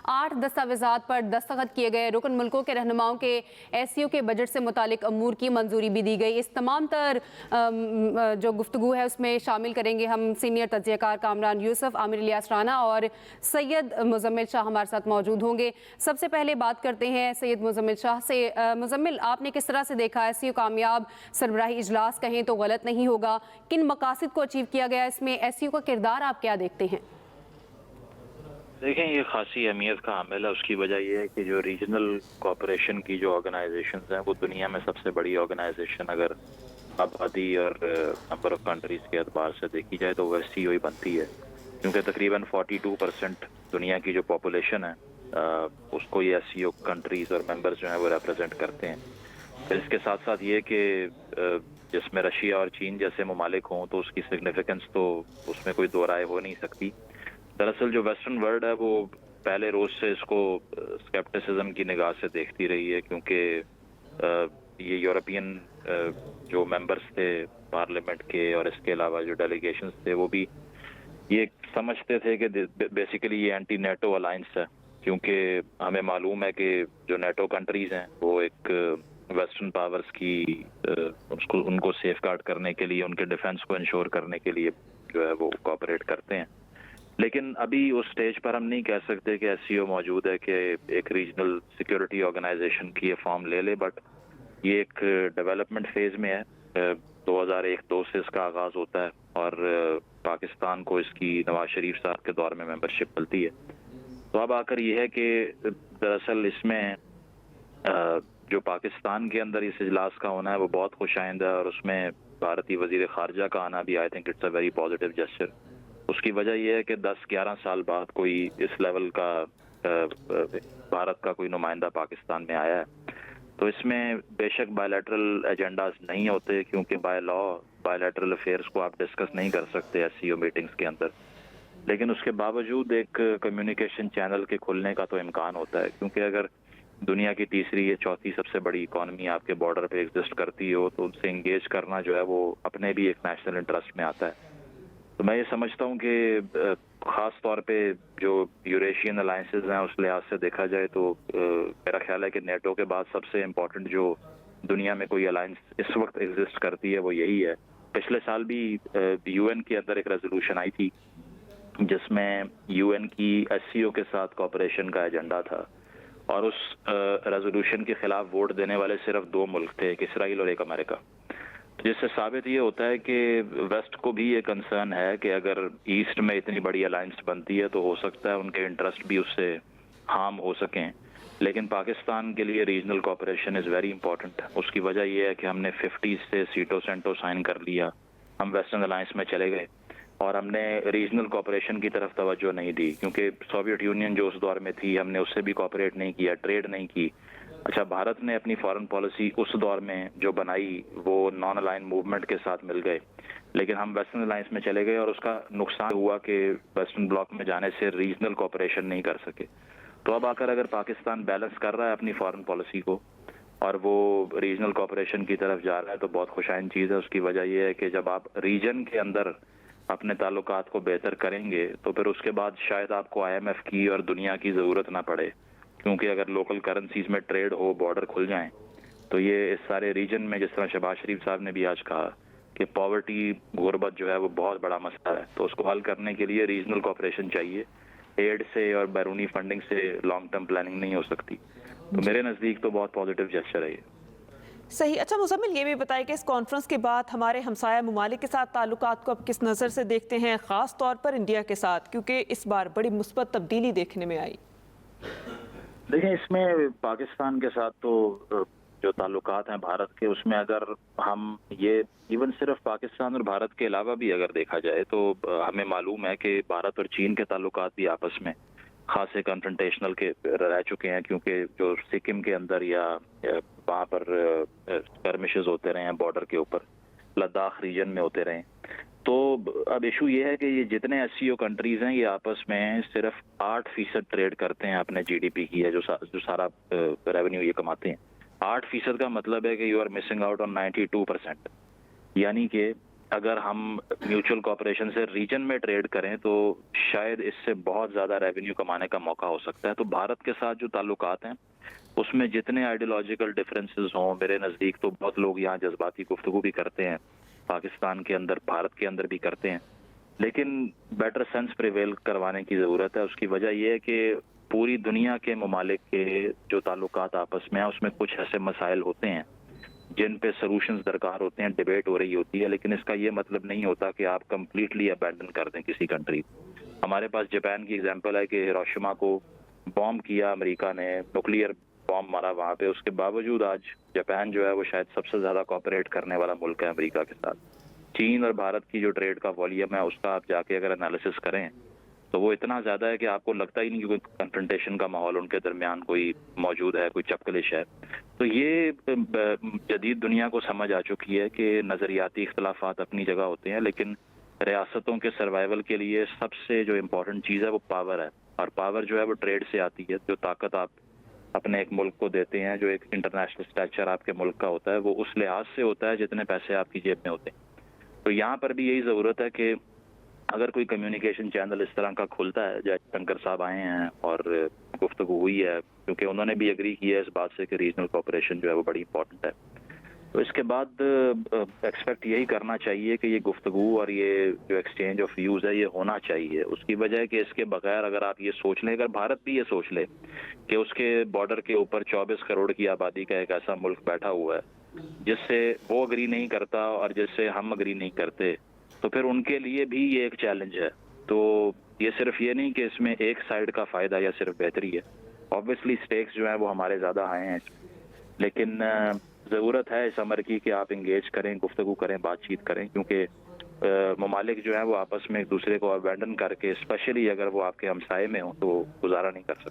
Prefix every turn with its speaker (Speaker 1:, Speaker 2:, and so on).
Speaker 1: 8 दस्तावेज़ात पर दस्तखत किए गए। रुकन मुल्कों के रहनुमाओं के SCO के बजट से मुतालिक अमूर की मंजूरी भी दी गई। इस तमाम तर जो गुफ्तगू है उसमें शामिल करेंगे हम सीनियर तज्ज़ियाकार कामरान यूसुफ, आमिर इलियास राना और सैयद मुजम्मिल शाह हमारे साथ मौजूद होंगे। सबसे पहले बात करते हैं सैयद मुजम्मिल शाह से। मुजम्मिल, आपने किस तरह से देखा SCO कामयाब सरबराही इजलास कहें तो गलत नहीं होगा, किन मकासद को अचीव किया गया, इसमें SCO का किरदार आप क्या देखते हैं?
Speaker 2: देखें, ये खासी अहमियत का हामिल है। उसकी वजह यह है कि जो रीजनल कॉपरेशन की जो ऑर्गेनाइजेशंस हैं वो दुनिया में सबसे बड़ी ऑर्गेनाइजेशन अगर आबादी और नंबर ऑफ कंट्रीज़ के एतबार से देखी जाए तो वो SCO ही बनती है, क्योंकि तकरीबन 42% दुनिया की जो पॉपुलेशन है उसको ये SCO कंट्रीज़ और मेंबर्स जो हैं वो रिप्रेजेंट करते हैं। तो इसके साथ साथ ये कि जिसमें रशिया और चीन जैसे ममालिक हों तो उसकी सिग्निफिकेंस तो उसमें कोई दो राय हो नहीं सकती। दरअसल जो वेस्टर्न वर्ल्ड है वो पहले रोज से इसको स्केप्टिसिज्म की निगाह से देखती रही है, क्योंकि ये यूरोपियन जो मेंबर्स थे पार्लियामेंट के और इसके अलावा जो डेलीगेशंस थे वो भी ये समझते थे कि बेसिकली ये एंटी नेटो अलायंस है, क्योंकि हमें मालूम है कि जो नेटो कंट्रीज हैं वो एक वेस्टर्न पावर्स की उनको सेफ गार्ड करने के लिए, उनके डिफेंस को इंश्योर करने के लिए जो है वो कोऑपरेट करते हैं। लेकिन अभी उस स्टेज पर हम नहीं कह सकते कि SCO मौजूद है कि एक रीजनल सिक्योरिटी ऑर्गेनाइजेशन की ये फॉर्म ले ले, बट ये एक डेवलपमेंट फेज में है। 2001-2 से इसका आगाज होता है और पाकिस्तान को इसकी नवाज शरीफ साहब के दौर में मेंबरशिप मिलती है। तो अब आकर ये है कि दरअसल इसमें जो पाकिस्तान के अंदर इस इजलास का होना है वो बहुत खुशाइंद है, और उसमें भारतीय वजीर खारजा का आना भी I think it's a very positive gesture. उसकी वजह यह है कि 10-11 साल बाद कोई इस लेवल का भारत का कोई नुमाइंदा पाकिस्तान में आया है। तो इसमें बेशक बायलैटरल एजेंडाज नहीं होते, क्योंकि बाय लॉ बायलैटरल अफेयर्स को आप डिस्कस नहीं कर सकते SCO मीटिंग्स के अंदर, लेकिन उसके बावजूद एक कम्युनिकेशन चैनल के खुलने का तो इम्कान होता है, क्योंकि अगर दुनिया की तीसरी या चौथी सबसे बड़ी इकॉनमी आपके बॉर्डर पे एग्जिस्ट करती हो तो उनसे इंगेज करना जो है वो अपने भी एक नेशनल इंटरेस्ट में आता है। तो मैं ये समझता हूँ कि ख़ास तौर पे जो यूरेशियन अलायंसेज हैं उस लिहाज से देखा जाए तो मेरा ख्याल है कि नेटो के बाद सबसे इम्पोर्टेंट जो दुनिया में कोई अलायंस इस वक्त एग्जिस्ट करती है वो यही है। पिछले साल भी UN के अंदर एक रेजोल्यूशन आई थी जिसमें UN की SCO के साथ कॉपरेशन का एजेंडा था, और उस रेजोल्यूशन के खिलाफ वोट देने वाले सिर्फ 2 मुल्क थे, एक इसराइल और एक अमेरिका। जिससे साबित ये होता है कि वेस्ट को भी ये कंसर्न है कि अगर ईस्ट में इतनी बड़ी अलायंस बनती है तो हो सकता है उनके इंटरेस्ट भी उससे हार्म हो सकें। लेकिन पाकिस्तान के लिए regional cooperation is very important. उसकी वजह यह है कि हमने 50 से सीटो सेंटो साइन कर लिया, हम वेस्टर्न अलायंस में चले गए और हमने रीजनल कोऑपरेशन की तरफ तवज्जो नहीं दी, क्योंकि सोवियत यूनियन जो उस दौर में थी हमने उससे भी कोऑपरेट नहीं किया, ट्रेड नहीं की। अच्छा, भारत ने अपनी फॉरेन पॉलिसी उस दौर में जो बनाई वो नॉन अलाइन मूवमेंट के साथ मिल गए, लेकिन हम वेस्टर्न अलायंस में चले गए और उसका नुकसान हुआ कि वेस्टर्न ब्लॉक में जाने से रीजनल कोऑपरेशन नहीं कर सके। तो अब आकर अगर पाकिस्तान बैलेंस कर रहा है अपनी फॉरेन पॉलिसी को और वो रीजनल कोऑपरेशन की तरफ जा रहा है तो बहुत खुशाइन चीज़ है। उसकी वजह यह है कि जब आप रीजन के अंदर अपने ताल्लुकात को बेहतर करेंगे तो फिर उसके बाद शायद आपको IMF की और दुनिया की ज़रूरत ना पड़े, क्योंकि अगर लोकल करेंसीज में ट्रेड हो, बॉर्डर खुल जाएं, तो ये इस सारे रीजन में, जिस तरह शहबाज शरीफ साहब ने भी आज कहा कि पॉवर्टी, गुर्बत जो है वो बहुत बड़ा मसला है, तो उसको हल करने के लिए रीजनल कोऑपरेशन चाहिए। एड से और बैरूनी फंडिंग से लॉन्ग टर्म प्लानिंग नहीं हो सकती। तो मेरे नज़दीक तो बहुत पॉजिटिव जेस्चर है ये।
Speaker 3: सही। अच्छा मुजम्मिल, ये भी बताएं कि इस कॉन्फ्रेंस के बाद हमारे हमसाया ममालिक के साथ ताल्लुकात को अब किस नज़र से देखते हैं, ख़ास तौर पर इंडिया के साथ, क्योंकि इस बार बड़ी मुस्बत तब्दीली देखने में आई।
Speaker 2: देखिए, इसमें पाकिस्तान के साथ तो जो ताल्लुकात हैं भारत के, उसमें अगर हम ये इवन सिर्फ पाकिस्तान और भारत के अलावा भी अगर देखा जाए तो हमें मालूम है कि भारत और चीन के ताल्लुकात भी आपस में खासे कन्फ्रंटेशनल के रह चुके हैं, क्योंकि जो सिक्किम के अंदर या वहाँ पर स्कर्मिशेस होते रहे हैं बॉर्डर के ऊपर, लद्दाख रीजन में होते रहे। तो अब इशू ये है कि ये जितने SCO कंट्रीज हैं ये आपस में सिर्फ 8% ट्रेड करते हैं अपने GDP की है, जो सारा रेवेन्यू ये कमाते हैं। 8% का मतलब है कि you are missing out on 92%, यानी कि اگر ہم میوچل کوآپریشن سے ریجن میں ٹریڈ کریں تو شاید اس سے بہت زیادہ ریونیو کمانے کا موقع ہو سکتا ہے. تو بھارت کے ساتھ جو تعلقات ہیں اس میں جتنے آئیڈیولوجیکل ڈفرینسز ہوں، میرے نزدیک تو بہت لوگ یہاں جذباتی گفتگو بھی کرتے ہیں، پاکستان کے اندر، بھارت کے اندر بھی کرتے ہیں، لیکن بیٹر سینس پریویل کروانے کی ضرورت ہے. اس کی وجہ یہ ہے کہ پوری دنیا کے ممالک کے جو تعلقات آپس میں ہیں اس میں کچھ ایسے مسائل ہوتے ہیں جن پہ سلوشنز درکار ہوتے ہیں، ڈیبیٹ ہو رہی ہوتی ہے، لیکن اس کا یہ مطلب نہیں ہوتا کہ آپ کمپلیٹلی ابینڈن کر دیں کسی کنٹری. ہمارے پاس جاپان کی ایگزامپل ہے کہ ہیروشیما کو بام کیا امریکہ نے، نیوکلیئر بام مارا وہاں پہ، اس کے باوجود آج جاپان جو ہے وہ شاید سب سے زیادہ کوآپریٹ کرنے والا ملک ہے امریکہ کے ساتھ. چین اور بھارت کی جو ٹریڈ کا والیوم ہے اس کا آپ جا کے اگر انالیسس کریں تو وہ اتنا زیادہ ہے کہ آپ کو لگتا ہی نہیں کہ کوئی کنفرنٹیشن کا ماحول ان کے درمیان کوئی موجود ہے، کوئی چپکلش ہے. تو یہ جدید دنیا کو سمجھ آ چکی ہے کہ نظریاتی اختلافات اپنی جگہ ہوتے ہیں، لیکن ریاستوں کے سروائیول کے لیے سب سے جو امپورٹنٹ چیز ہے وہ پاور ہے، اور پاور جو ہے وہ ٹریڈ سے آتی ہے. جو طاقت آپ اپنے ایک ملک کو دیتے ہیں، جو ایک انٹرنیشنل اسٹیچر آپ کے ملک کا ہوتا ہے، وہ اس لحاظ سے ہوتا ہے جتنے پیسے آپ کی جیب میں ہوتے ہیں. تو یہاں پر بھی یہی ضرورت ہے کہ اگر کوئی کمیونیکیشن چینل اس طرح کا کھلتا ہے، جیسے شنکر صاحب آئے ہیں اور گفتگو ہوئی ہے، کیونکہ انہوں نے بھی ایگری کیا ہے اس بات سے کہ ریجنل کوآپریشن جو ہے وہ بڑی امپورٹنٹ ہے، تو اس کے بعد ایکسپیکٹ یہی کرنا چاہیے کہ یہ گفتگو اور یہ جو ایکسچینج آف ویوز ہے یہ ہونا چاہیے. اس کی وجہ ہے کہ اس کے بغیر اگر آپ یہ سوچ لیں، اگر بھارت بھی یہ سوچ لے کہ اس کے بارڈر کے اوپر 24 کروڑ کی آبادی کا ایک ایسا ملک بیٹھا ہوا ہے جس سے وہ اگری نہیں کرتا اور جس سے ہم اگری نہیں کرتے، تو پھر ان کے لیے بھی یہ ایک چیلنج ہے. تو یہ صرف یہ نہیں کہ اس میں ایک سائیڈ کا فائدہ یا صرف بہتری ہے، آبویسلی سٹیکس جو ہیں وہ ہمارے زیادہ ہائی ہیں، لیکن ضرورت ہے اس امر کی کہ آپ انگیج کریں، گفتگو کریں، بات چیت کریں، کیونکہ ممالک جو ہیں وہ آپس میں ایک دوسرے کو ابینڈن کر کے، اسپیشلی اگر وہ آپ کے ہمسائے میں ہوں، تو گزارا نہیں کر سکتے.